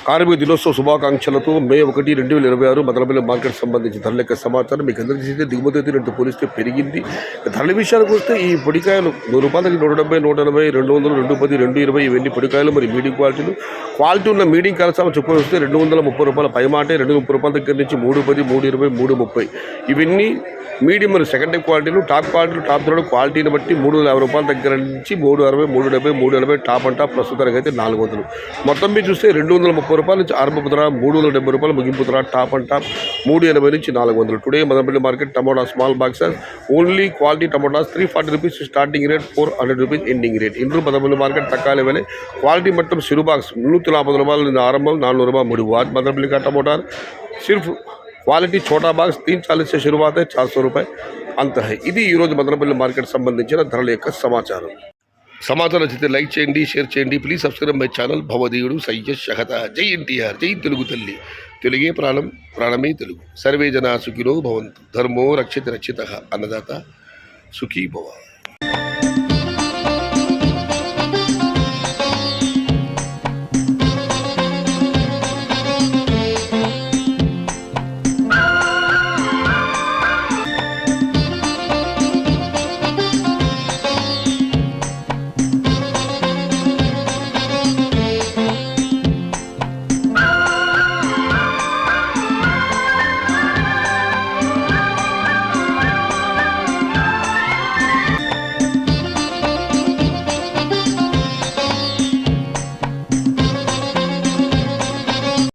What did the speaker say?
కార్మిక దినోత్సవ శుభాకాంక్షలతో మే 1, 2026 మదనపల్లి మార్కెట్ సంబంధించి ధరల యొక్క సమాచారం మీకు అందరికీ చేస్తే దిగుమతి అయితే రెండు పోలిస్తే పెరిగింది. ధరల విషయానికి వస్తే ఈ పొడికాయలు రూ. 100 170 180 210 220 ఇవన్నీ పొడికాయలు మరి మీడియం క్వాలిటీ ఉన్న మీడియం కలసాలు చెప్పి వస్తే రూ. 230 పైమాటే రూ. 230 దగ్గర నుంచి 310 320 330 ఇవన్నీ మీడియం మరి సెకండ్ క్వాలిటీలు టాప్ థర్డ్ క్వాలిటీని బట్టి రూ. 350 దగ్గర నుంచి 360 370 380 టాప్ అండ్ టాప్ ప్రస్తుతానికి అయితే 400 మొత్తం మీరు చూస్తే రూ. 230 నుంచి ఆరంభపు ధర రూ. 370 ముగింపు ధర టాప్ అండ్ టాప్ 380 నుంచి 400. Today Madanapalle market tomato small boxes only quality tomatoes ₹340 starting rate ₹400 ending rate. ఇంట్లో మదనపల్లి మార్కెट तक्का लेवल क्वालिटी मतलब सिरु बाक्स ₹340 आरंभ ₹400 मुड़ी आज मदनपल्ली का टमाटर सिर्फ क्वालिटी छोटा बाक्स ₹340 से शुरुआत है ₹400 अंत है. ఇది ఈరోజు మదనపల్లి మార్కెట్ సంబంధించిన ధరల యొక్క సమాచారం నచ్చితే లైక్ చేయండి, షేర్ చేయండి. ప్లీజ్ సబ్స్క్రైబ్ మై ఛానల్ భవదీయుడు సయ్యద్ షహత. జై ఎన్టీఆర్, జై తెలుగు తల్లి, తెలుగే ప్రాణం, ప్రాణమే తెలుగు. సర్వే జనా సుఖినో భవంతు. ధర్మో రక్షిత రక్షిత, అన్నదాత సుఖీ భవ.